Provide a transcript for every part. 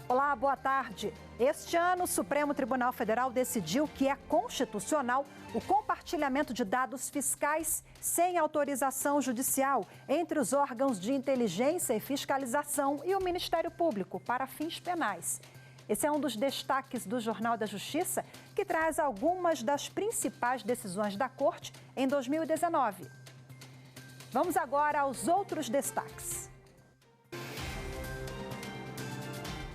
Olá, boa tarde. Este ano, o Supremo Tribunal Federal decidiu que é constitucional o compartilhamento de dados fiscais sem autorização judicial entre os órgãos de inteligência e fiscalização e o Ministério Público para fins penais. Esse é um dos destaques do Jornal da Justiça, que traz algumas das principais decisões da Corte em 2019. Vamos agora aos outros destaques.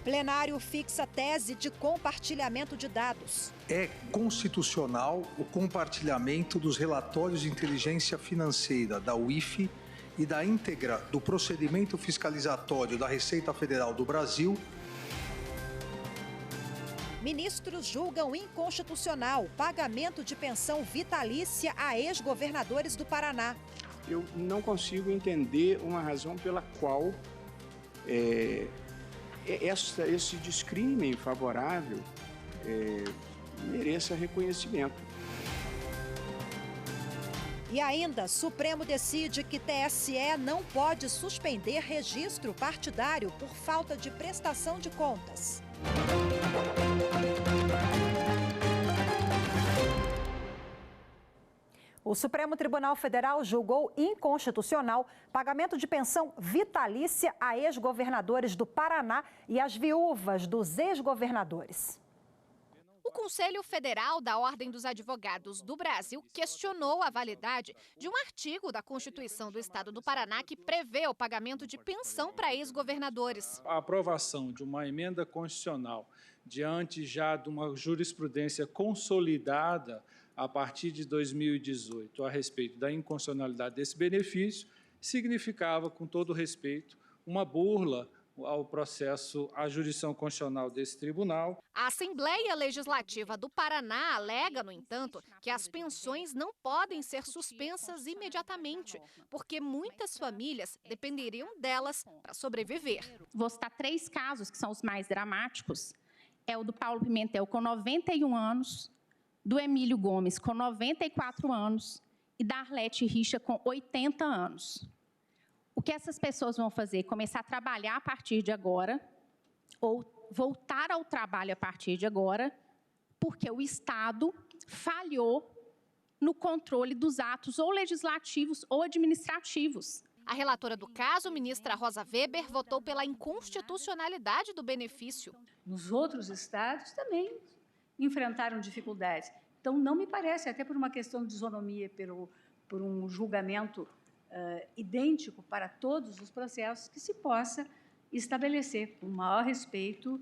Plenário fixa tese de compartilhamento de dados. É constitucional o compartilhamento dos relatórios de inteligência financeira da UIF e da íntegra do procedimento fiscalizatório da Receita Federal do Brasil. Ministros julgam inconstitucional pagamento de pensão vitalícia a ex-governadores do Paraná. Eu não consigo entender uma razão pela qual esse descrime favorável mereça reconhecimento. E ainda, Supremo decide que TSE não pode suspender registro partidário por falta de prestação de contas. O Supremo Tribunal Federal julgou inconstitucional pagamento de pensão vitalícia a ex-governadores do Paraná e às viúvas dos ex-governadores. O Conselho Federal da Ordem dos Advogados do Brasil questionou a validade de um artigo da Constituição do Estado do Paraná que prevê o pagamento de pensão para ex-governadores. A aprovação de uma emenda constitucional diante já de uma jurisprudência consolidada a partir de 2018 a respeito da inconstitucionalidade desse benefício significava, com todo respeito, uma burla ao processo, à jurisdição constitucional desse tribunal. A Assembleia Legislativa do Paraná alega, no entanto, que as pensões não podem ser suspensas imediatamente, porque muitas famílias dependeriam delas para sobreviver. Vou citar 3 casos que são os mais dramáticos. É o do Paulo Pimentel, com 91 anos, do Emílio Gomes, com 94 anos, e da Arlete Richa, com 80 anos. O que essas pessoas vão fazer? Começar a trabalhar a partir de agora, ou voltar ao trabalho a partir de agora, porque o Estado falhou no controle dos atos ou legislativos ou administrativos. A relatora do caso, ministra Rosa Weber, votou pela inconstitucionalidade do benefício. Nos outros estados também enfrentaram dificuldades. Então, não me parece, até por uma questão de isonomia, por um julgamento idêntico para todos os processos, que se possa estabelecer com maior respeito,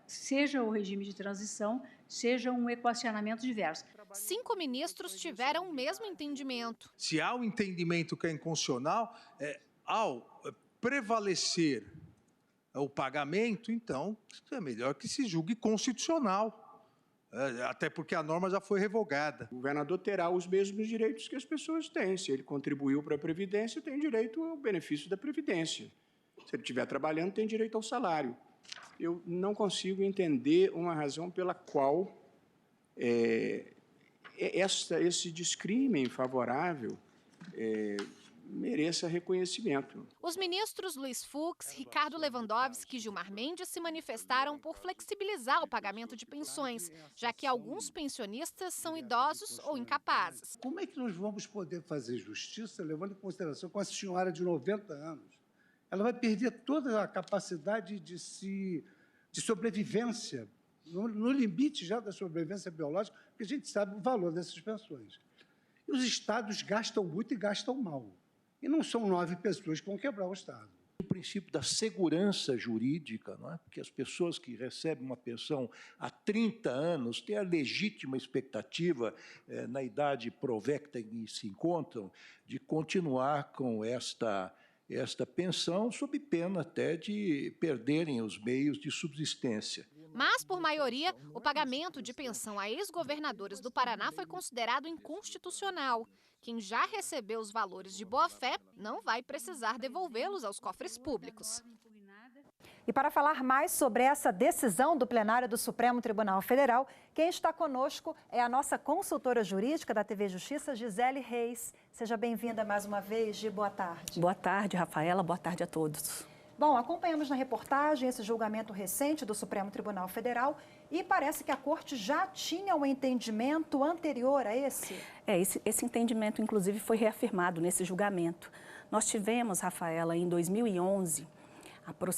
seja o regime de transição, seja um equacionamento diverso. 5 ministros tiveram o mesmo entendimento. Se há um entendimento que é inconstitucional, ao prevalecer o pagamento, então é melhor que se julgue constitucional. Até porque a norma já foi revogada. O governador terá os mesmos direitos que as pessoas têm. Se ele contribuiu para a Previdência, tem direito ao benefício da Previdência. Se ele estiver trabalhando, tem direito ao salário. Eu não consigo entender uma razão pela qual esse descrime favorável mereça reconhecimento. Os ministros Luiz Fux, Ricardo Lewandowski e Gilmar Mendes se manifestaram por flexibilizar o pagamento de pensões, já que alguns pensionistas são idosos ou incapazes. Como é que nós vamos poder fazer justiça levando em consideração com a senhora de 90 anos? Ela vai perder toda a capacidade de sobrevivência, no limite já da sobrevivência biológica, porque a gente sabe o valor dessas pensões. E os estados gastam muito e gastam mal. E não são 9 pessoas que vão quebrar o Estado. O princípio da segurança jurídica, não é? Porque as pessoas que recebem uma pensão há 30 anos têm a legítima expectativa, na idade provecta em que se encontram, de continuar com esta pensão, sob pena até de perderem os meios de subsistência. Mas, por maioria, o pagamento de pensão a ex-governadores do Paraná foi considerado inconstitucional. Quem já recebeu os valores de boa-fé não vai precisar devolvê-los aos cofres públicos. E para falar mais sobre essa decisão do plenário do Supremo Tribunal Federal, quem está conosco é a nossa consultora jurídica da TV Justiça, Gisele Reis. Seja bem-vinda mais uma vez, Gi, boa tarde. Boa tarde, Rafaela, boa tarde a todos. Bom, acompanhamos na reportagem esse julgamento recente do Supremo Tribunal Federal e parece que a Corte já tinha um entendimento anterior a esse. Esse entendimento, inclusive, foi reafirmado nesse julgamento. Nós tivemos, Rafaela, em 2011,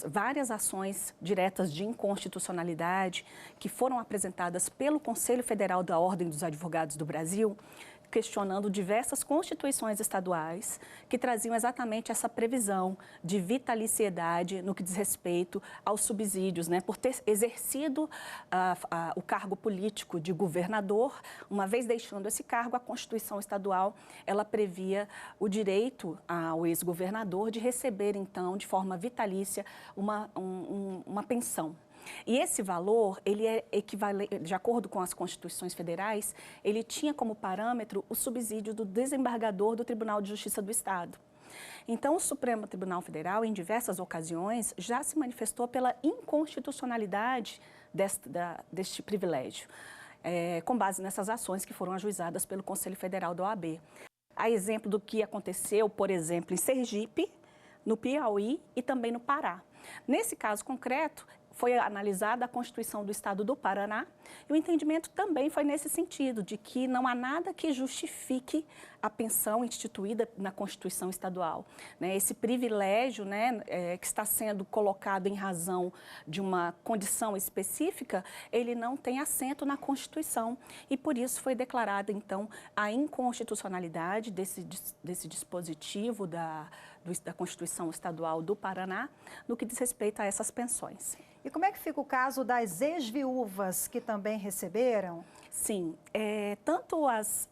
várias ações diretas de inconstitucionalidade que foram apresentadas pelo Conselho Federal da Ordem dos Advogados do Brasil, questionando diversas constituições estaduais que traziam exatamente essa previsão de vitaliciedade no que diz respeito aos subsídios, né? Por ter exercido o cargo político de governador, uma vez deixando esse cargo, a Constituição estadual, ela previa o direito ao ex-governador de receber, então, de forma vitalícia, uma pensão. E esse valor, ele é equivalente, de acordo com as constituições federais, ele tinha como parâmetro o subsídio do desembargador do Tribunal de Justiça do Estado. Então, o Supremo Tribunal Federal, em diversas ocasiões, já se manifestou pela inconstitucionalidade deste privilégio, com base nessas ações que foram ajuizadas pelo Conselho Federal da OAB. A exemplo do que aconteceu, por exemplo, em Sergipe, no Piauí e também no Pará. Nesse caso concreto, foi analisada a Constituição do Estado do Paraná e o entendimento também foi nesse sentido, de que não há nada que justifique a pensão instituída na Constituição estadual. Esse privilégio, que está sendo colocado em razão de uma condição específica, ele não tem assento na Constituição e por isso foi declarada, então, a inconstitucionalidade desse dispositivo da Constituição Estadual do Paraná no que diz respeito a essas pensões. E como é que fica o caso das ex-viúvas que também receberam? Sim, tanto as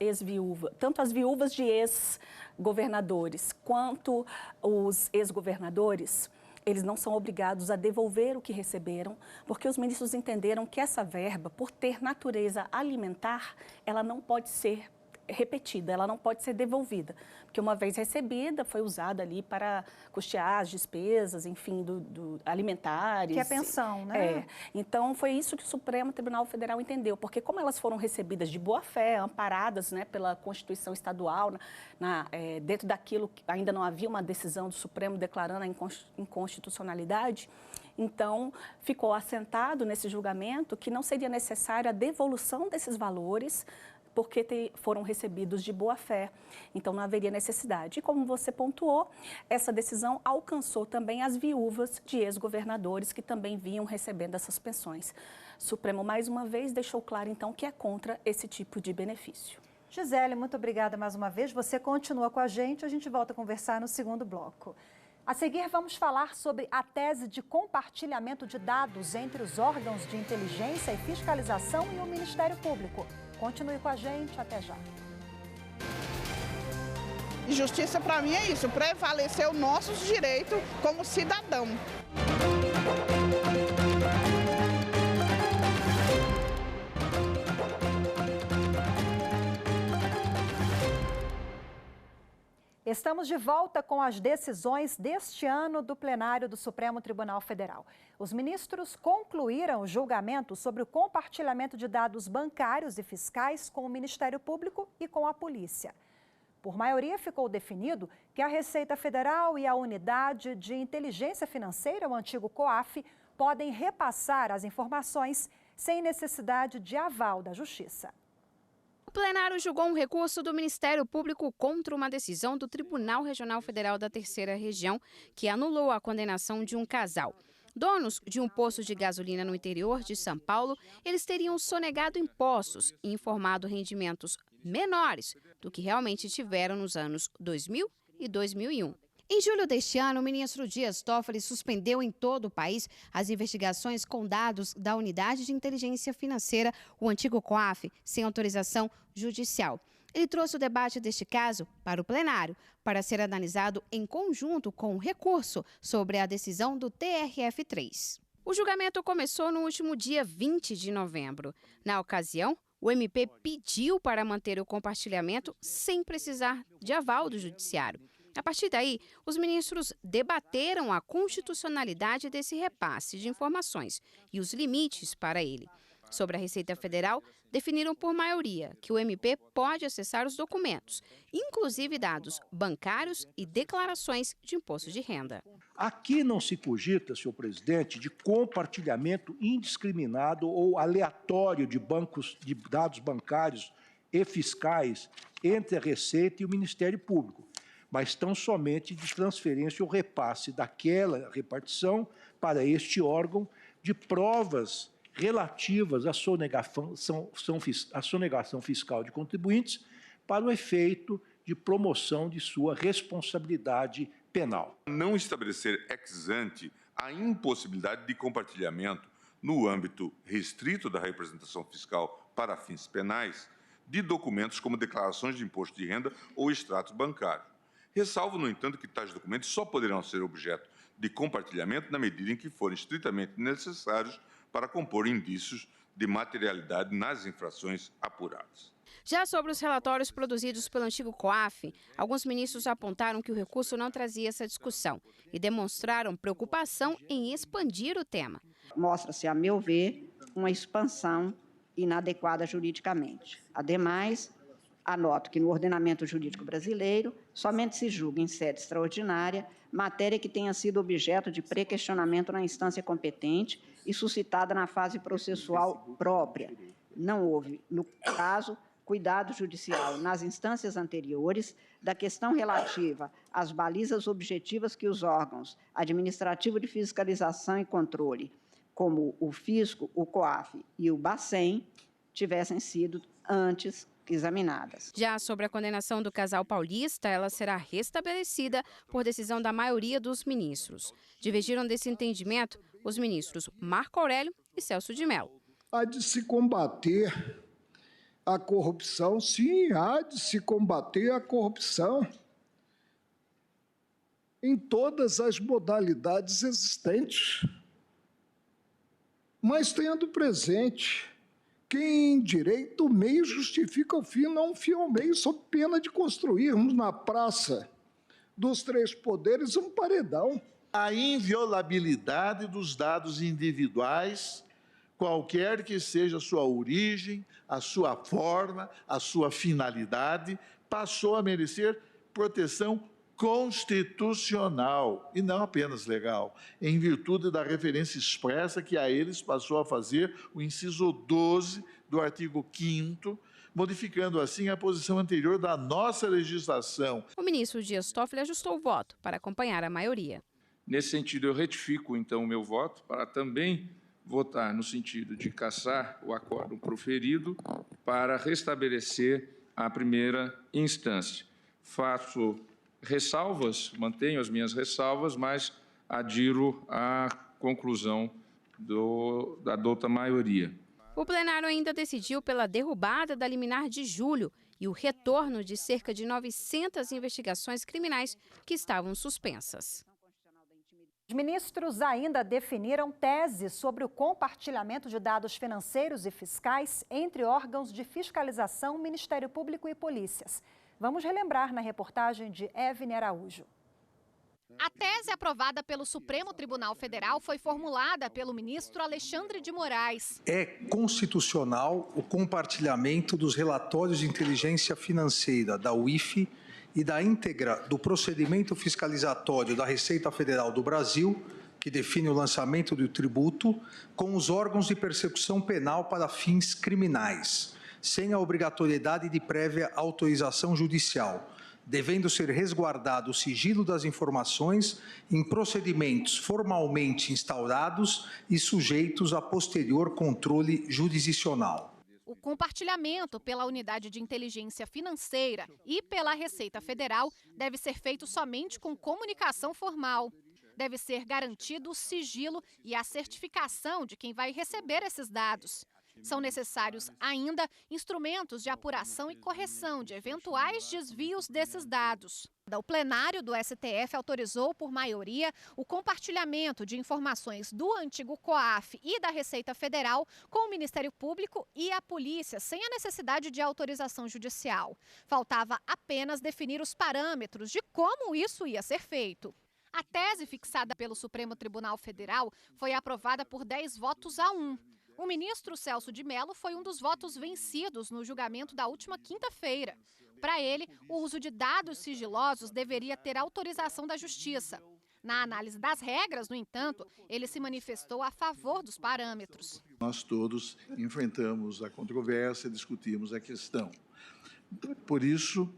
viúvas de ex-governadores quanto os ex-governadores, eles não são obrigados a devolver o que receberam, porque os ministros entenderam que essa verba, por ter natureza alimentar, ela não pode ser repetida, ela não pode ser devolvida, porque uma vez recebida foi usada ali para custear as despesas, enfim, alimentares. Que é pensão, né? Então, foi isso que o Supremo Tribunal Federal entendeu, porque como elas foram recebidas de boa fé, amparadas, pela Constituição Estadual, dentro daquilo que ainda não havia uma decisão do Supremo declarando a inconstitucionalidade, então, ficou assentado nesse julgamento que não seria necessária a devolução desses valores, porque foram recebidos de boa fé, então não haveria necessidade. E como você pontuou, essa decisão alcançou também as viúvas de ex-governadores que também vinham recebendo essas pensões. O Supremo, mais uma vez, deixou claro, então, que é contra esse tipo de benefício. Gisele, muito obrigada mais uma vez. Você continua com a gente volta a conversar no segundo bloco. A seguir, vamos falar sobre a tese de compartilhamento de dados entre os órgãos de inteligência e fiscalização e o Ministério Público. Continue com a gente, até já. Justiça para mim é isso, prevalecer os nossos direitos como cidadão. Estamos de volta com as decisões deste ano do plenário do Supremo Tribunal Federal. Os ministros concluíram o julgamento sobre o compartilhamento de dados bancários e fiscais com o Ministério Público e com a polícia. Por maioria, ficou definido que a Receita Federal e a Unidade de Inteligência Financeira, o antigo COAF, podem repassar as informações sem necessidade de aval da Justiça. O plenário julgou um recurso do Ministério Público contra uma decisão do Tribunal Regional Federal da Terceira Região, que anulou a condenação de um casal. Donos de um posto de gasolina no interior de São Paulo, eles teriam sonegado impostos e informado rendimentos menores do que realmente tiveram nos anos 2000 e 2001. Em julho deste ano, o ministro Dias Toffoli suspendeu em todo o país as investigações com dados da Unidade de Inteligência Financeira, o antigo COAF, sem autorização judicial. Ele trouxe o debate deste caso para o plenário, para ser analisado em conjunto com o recurso sobre a decisão do TRF3. O julgamento começou no último dia 20 de novembro. Na ocasião, o MP pediu para manter o compartilhamento sem precisar de aval do judiciário. A partir daí, os ministros debateram a constitucionalidade desse repasse de informações e os limites para ele. Sobre a Receita Federal, definiram por maioria que o MP pode acessar os documentos, inclusive dados bancários e declarações de imposto de renda. Aqui não se cogita, senhor presidente, de compartilhamento indiscriminado ou aleatório de dados bancários e fiscais entre a Receita e o Ministério Público, mas tão somente de transferência ou repasse daquela repartição para este órgão de provas relativas à sonegação fiscal de contribuintes para o efeito de promoção de sua responsabilidade penal. Não estabelecer ex ante a impossibilidade de compartilhamento no âmbito restrito da representação fiscal para fins penais de documentos como declarações de imposto de renda ou extratos bancários. Ressalvo, no entanto, que tais documentos só poderão ser objeto de compartilhamento na medida em que forem estritamente necessários para compor indícios de materialidade nas infrações apuradas. Já sobre os relatórios produzidos pelo antigo COAF, alguns ministros apontaram que o recurso não trazia essa discussão e demonstraram preocupação em expandir o tema. Mostra-se, a meu ver, uma expansão inadequada juridicamente. Ademais, anoto que no ordenamento jurídico brasileiro somente se julga em sede extraordinária matéria que tenha sido objeto de pré-questionamento na instância competente e suscitada na fase processual própria. Não houve, no caso, cuidado judicial nas instâncias anteriores da questão relativa às balizas objetivas que os órgãos administrativo de fiscalização e controle, como o Fisco, o COAF e o Bacen, tivessem sido antes examinadas. Já sobre a condenação do casal paulista, ela será restabelecida por decisão da maioria dos ministros. Divergiram desse entendimento os ministros Marco Aurélio e Celso de Mello. Há de se combater a corrupção, sim, há de se combater a corrupção em todas as modalidades existentes. Mas tendo presente que em direito o meio justifica o fim, não o fim ao meio, sob pena de construirmos na praça dos três poderes um paredão. A inviolabilidade dos dados individuais, qualquer que seja a sua origem, a sua forma, a sua finalidade, passou a merecer proteção constitucional e não apenas legal, em virtude da referência expressa que a eles passou a fazer o inciso 12 do artigo 5º, modificando assim a posição anterior da nossa legislação. O ministro Dias Toffoli ajustou o voto para acompanhar a maioria. Nesse sentido, eu retifico, então, o meu voto para também votar no sentido de cassar o acórdão proferido para restabelecer a primeira instância. Faço ressalvas, mantenho as minhas ressalvas, mas adiro à conclusão da dota maioria. O plenário ainda decidiu pela derrubada da liminar de julho e o retorno de cerca de 900 investigações criminais que estavam suspensas. Os ministros ainda definiram teses sobre o compartilhamento de dados financeiros e fiscais entre órgãos de fiscalização, Ministério Público e polícias. Vamos relembrar na reportagem de Evne Araújo. A tese aprovada pelo Supremo Tribunal Federal foi formulada pelo ministro Alexandre de Moraes. É constitucional o compartilhamento dos relatórios de inteligência financeira da UIF e da íntegra do procedimento fiscalizatório da Receita Federal do Brasil, que define o lançamento do tributo, com os órgãos de persecução penal para fins criminais, sem a obrigatoriedade de prévia autorização judicial, devendo ser resguardado o sigilo das informações em procedimentos formalmente instaurados e sujeitos a posterior controle jurisdicional. O compartilhamento pela Unidade de Inteligência Financeira e pela Receita Federal deve ser feito somente com comunicação formal. Deve ser garantido o sigilo e a certificação de quem vai receber esses dados. São necessários ainda instrumentos de apuração e correção de eventuais desvios desses dados. O plenário do STF autorizou por maioria o compartilhamento de informações do antigo COAF e da Receita Federal com o Ministério Público e a Polícia, sem a necessidade de autorização judicial. Faltava apenas definir os parâmetros de como isso ia ser feito. A tese fixada pelo Supremo Tribunal Federal foi aprovada por 10-1. O ministro Celso de Mello foi um dos votos vencidos no julgamento da última quinta-feira. Para ele, o uso de dados sigilosos deveria ter autorização da Justiça. Na análise das regras, no entanto, ele se manifestou a favor dos parâmetros. Nós todos enfrentamos a controvérsia, discutimos a questão. Por isso,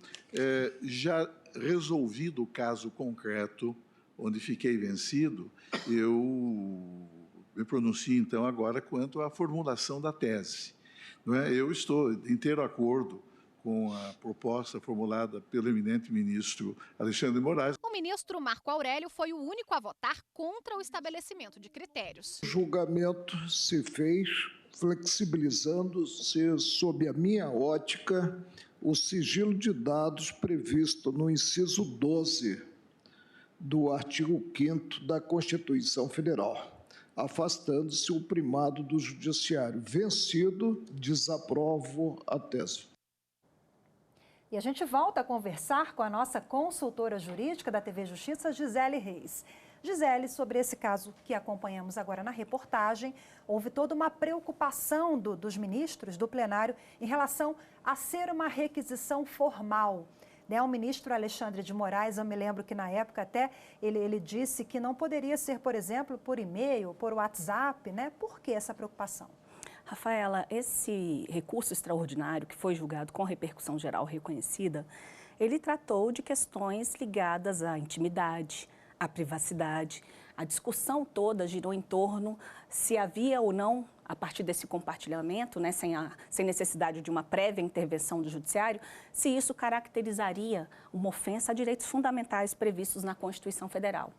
já resolvido o caso concreto, onde fiquei vencido, eu me pronuncio, então, agora quanto à formulação da tese. Não é? Eu estou de inteiro acordo com a proposta formulada pelo eminente ministro Alexandre de Moraes. O ministro Marco Aurélio foi o único a votar contra o estabelecimento de critérios. O julgamento se fez flexibilizando-se, sob a minha ótica, o sigilo de dados previsto no inciso 12 do artigo 5º da Constituição Federal, afastando-se o primado do judiciário. Vencido, desaprovo a tese. E a gente volta a conversar com a nossa consultora jurídica da TV Justiça, Gisele Reis. Gisele, sobre esse caso que acompanhamos agora na reportagem, houve toda uma preocupação dos ministros do plenário em relação a ser uma requisição formal. O ministro Alexandre de Moraes, eu me lembro que na época até ele disse que não poderia ser, por exemplo, por e-mail, por WhatsApp, né? Por que essa preocupação? Rafaela, esse recurso extraordinário que foi julgado com repercussão geral reconhecida, ele tratou de questões ligadas à intimidade, à privacidade. A discussão toda girou em torno se havia ou não, a partir desse compartilhamento, né, sem necessidade de uma prévia intervenção do judiciário, se isso caracterizaria uma ofensa a direitos fundamentais previstos na Constituição Federal.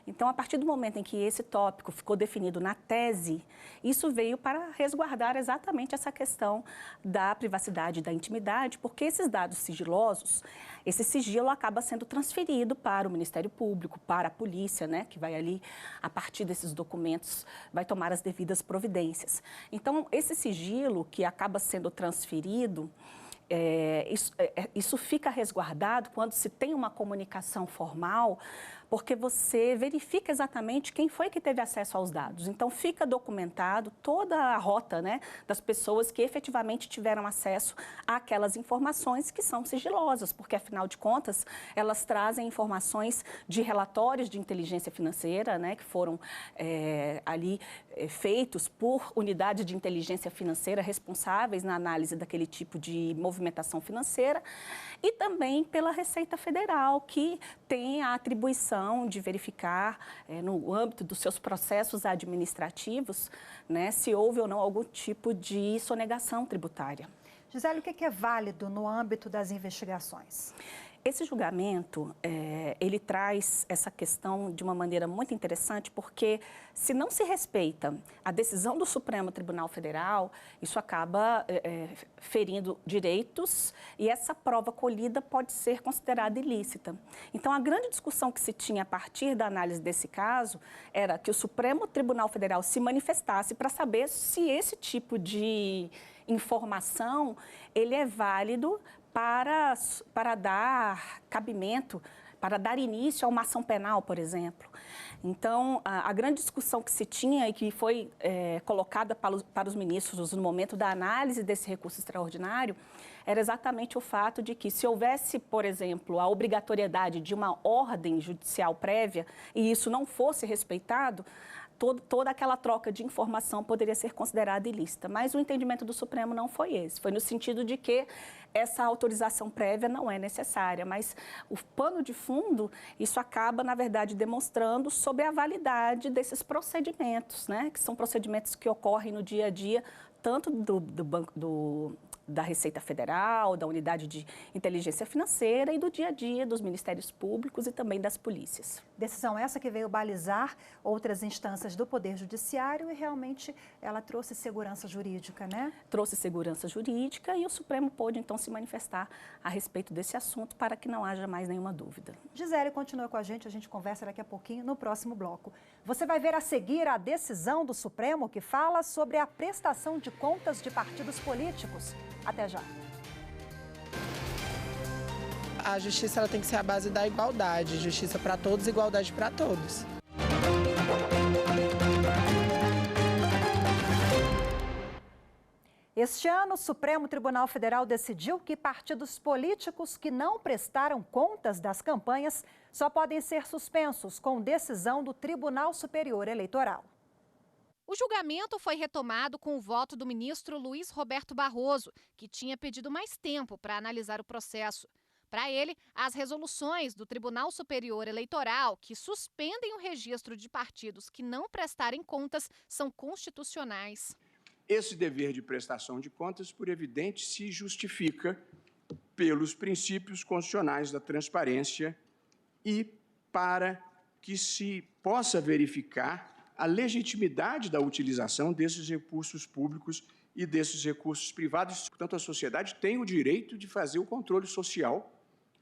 Então, a partir do momento em que esse tópico ficou definido na tese, isso veio para resguardar exatamente essa questão da privacidade e da intimidade, porque esses dados sigilosos, esse sigilo acaba sendo transferido para o Ministério Público, para a polícia, né, que vai ali, a partir desses documentos, vai tomar as devidas providências. Então, esse sigilo que acaba sendo transferido, isso fica resguardado quando se tem uma comunicação formal, porque você verifica exatamente quem foi que teve acesso aos dados. Então, fica documentado toda a rota, né, das pessoas que efetivamente tiveram acesso àquelas informações que são sigilosas, porque, afinal de contas, elas trazem informações de relatórios de inteligência financeira, né, que foram ali feitos por unidades de inteligência financeira responsáveis na análise daquele tipo de movimentação financeira, e também pela Receita Federal, que tem a atribuição de verificar, no âmbito dos seus processos administrativos, né, se houve ou não algum tipo de sonegação tributária. Gisele, o que é válido no âmbito das investigações? Esse julgamento, ele traz essa questão de uma maneira muito interessante, porque se não se respeita a decisão do Supremo Tribunal Federal, isso acaba ferindo direitos e essa prova colhida pode ser considerada ilícita. Então, a grande discussão que se tinha a partir da análise desse caso era que o Supremo Tribunal Federal se manifestasse para saber se esse tipo de informação ele é válido para dar cabimento, para dar início a uma ação penal, por exemplo. Então, a grande discussão que se tinha e que foi colocada para os ministros no momento da análise desse recurso extraordinário era exatamente o fato de que, se houvesse, por exemplo, a obrigatoriedade de uma ordem judicial prévia e isso não fosse respeitado, toda aquela troca de informação poderia ser considerada ilícita. Mas o entendimento do Supremo não foi esse. Foi no sentido de que essa autorização prévia não é necessária. Mas o pano de fundo, isso acaba, na verdade, demonstrando sobre a validade desses procedimentos, né? Que são procedimentos que ocorrem no dia a dia, tanto do da Receita Federal, da Unidade de Inteligência Financeira e do dia a dia dos Ministérios Públicos e também das polícias. Decisão essa que veio balizar outras instâncias do Poder Judiciário e realmente ela trouxe segurança jurídica, né? Trouxe segurança jurídica e o Supremo pôde então se manifestar a respeito desse assunto para que não haja mais nenhuma dúvida. Gisele, continua com a gente conversa daqui a pouquinho no próximo bloco. Você vai ver a seguir a decisão do Supremo que fala sobre a prestação de contas de partidos políticos. Até já. A justiça ela tem que ser a base da igualdade. Justiça para todos, igualdade para todos. Este ano, o Supremo Tribunal Federal decidiu que partidos políticos que não prestaram contas das campanhas só podem ser suspensos com decisão do Tribunal Superior Eleitoral. O julgamento foi retomado com o voto do ministro Luiz Roberto Barroso, que tinha pedido mais tempo para analisar o processo. Para ele, as resoluções do Tribunal Superior Eleitoral que suspendem o registro de partidos que não prestarem contas são constitucionais. Esse dever de prestação de contas, por evidente, se justifica pelos princípios constitucionais da transparência e para que se possa verificar a legitimidade da utilização desses recursos públicos e desses recursos privados. Portanto, a sociedade tem o direito de fazer o controle social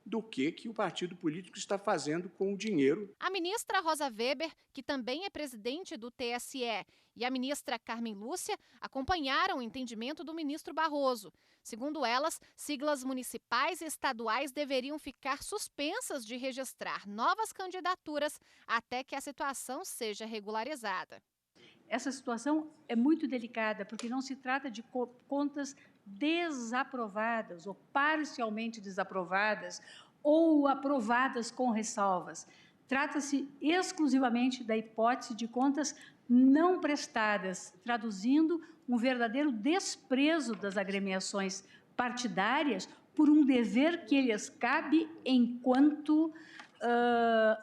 do que o partido político está fazendo com o dinheiro. A ministra Rosa Weber, que também é presidente do TSE, e a ministra Carmen Lúcia acompanharam o entendimento do ministro Barroso. Segundo elas, siglas municipais e estaduais deveriam ficar suspensas de registrar novas candidaturas até que a situação seja regularizada. Essa situação é muito delicada, porque não se trata de contas desaprovadas ou parcialmente desaprovadas ou aprovadas com ressalvas. Trata-se exclusivamente da hipótese de contas não prestadas, traduzindo um verdadeiro desprezo das agremiações partidárias por um dever que lhes cabe enquanto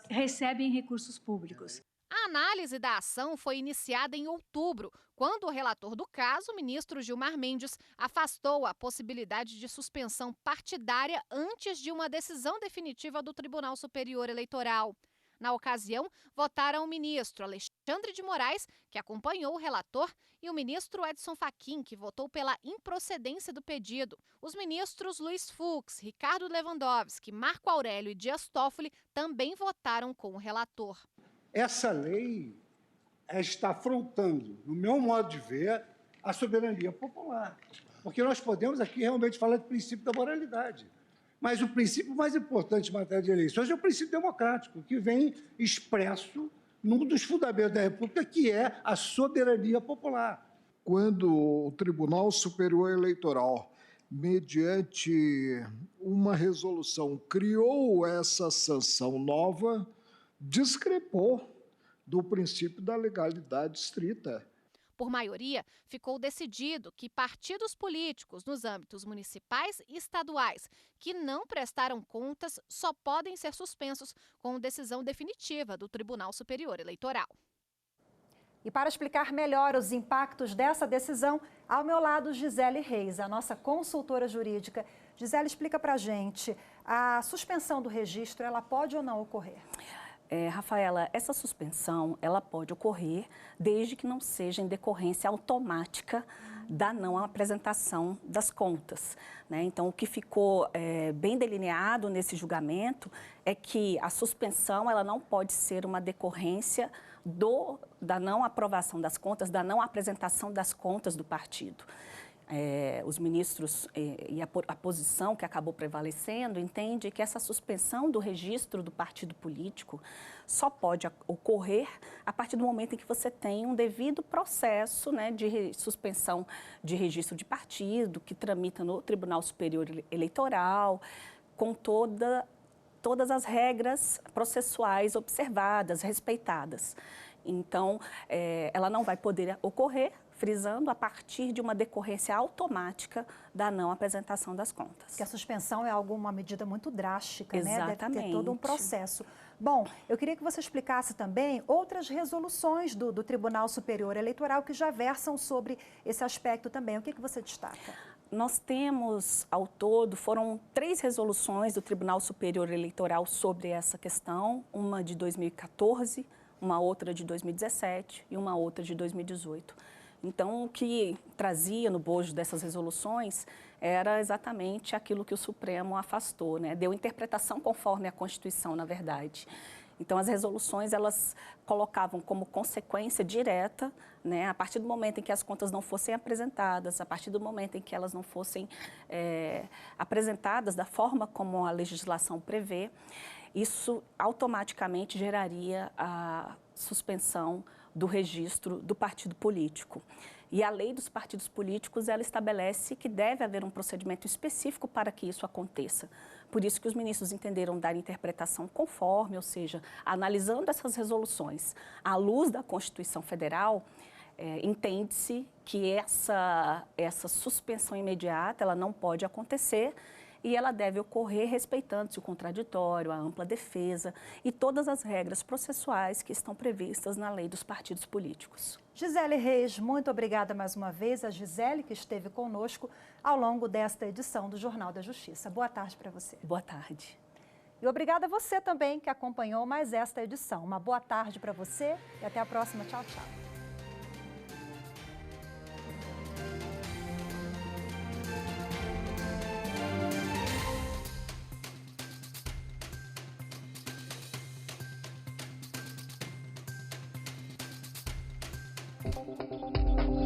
recebem recursos públicos. A análise da ação foi iniciada em outubro, quando o relator do caso, o ministro Gilmar Mendes, afastou a possibilidade de suspensão partidária antes de uma decisão definitiva do Tribunal Superior Eleitoral. Na ocasião, votaram o ministro Alexandre de Moraes, que acompanhou o relator, e o ministro Edson Fachin, que votou pela improcedência do pedido. Os ministros Luiz Fux, Ricardo Lewandowski, Marco Aurélio e Dias Toffoli também votaram com o relator. Essa lei está afrontando, no meu modo de ver, a soberania popular. Porque nós podemos aqui realmente falar do princípio da moralidade. Mas o princípio mais importante em matéria de eleições é o princípio democrático, que vem expresso num dos fundamentos da República, que é a soberania popular. Quando o Tribunal Superior Eleitoral, mediante uma resolução, criou essa sanção nova, discrepou do princípio da legalidade estrita. Por maioria, ficou decidido que partidos políticos nos âmbitos municipais e estaduais que não prestaram contas só podem ser suspensos com decisão definitiva do Tribunal Superior Eleitoral. E para explicar melhor os impactos dessa decisão, ao meu lado, Gisele Reis, a nossa consultora jurídica. Gisele, explica para a gente, a suspensão do registro, ela pode ou não ocorrer? Rafaela, essa suspensão ela pode ocorrer desde que não seja em decorrência automática da não apresentação das contas, né? Então, o que ficou bem delineado nesse julgamento é que a suspensão ela não pode ser uma decorrência da não aprovação das contas, da não apresentação das contas do partido. Os ministros e a posição que acabou prevalecendo entende que essa suspensão do registro do partido político só pode ocorrer a partir do momento em que você tem um devido processo, né, de suspensão de registro de partido, que tramita no Tribunal Superior Eleitoral, com todas as regras processuais observadas, respeitadas. Então, ela não vai poder ocorrer, frisando, a partir de uma decorrência automática da não apresentação das contas. Porque a suspensão é uma medida muito drástica, Exatamente. né? Deve ter todo um processo. Bom, eu queria que você explicasse também outras resoluções do Tribunal Superior Eleitoral que já versam sobre esse aspecto também. O que você destaca? Nós temos, ao todo, foram 3 resoluções do Tribunal Superior Eleitoral sobre essa questão, uma de 2014, uma outra de 2017 e uma outra de 2018. Então, o que trazia no bojo dessas resoluções era exatamente aquilo que o Supremo afastou, né? Deu interpretação conforme a Constituição, na verdade. Então, as resoluções, elas colocavam como consequência direta, né, a partir do momento em que as contas não fossem apresentadas, a partir do momento em que elas não fossem apresentadas da forma como a legislação prevê, isso automaticamente geraria a suspensão do registro do partido político. E a lei dos partidos políticos, ela estabelece que deve haver um procedimento específico para que isso aconteça. Por isso que os ministros entenderam dar interpretação conforme, ou seja, analisando essas resoluções à luz da Constituição Federal, entende-se que essa suspensão imediata ela não pode acontecer e ela deve ocorrer respeitando-se o contraditório, a ampla defesa e todas as regras processuais que estão previstas na lei dos partidos políticos. Gisele Reis, muito obrigada mais uma vez. A Gisele que esteve conosco ao longo desta edição do Jornal da Justiça. Boa tarde para você. Boa tarde. E obrigada a você também que acompanhou mais esta edição. Uma boa tarde para você e até a próxima. Tchau, tchau. Thank you.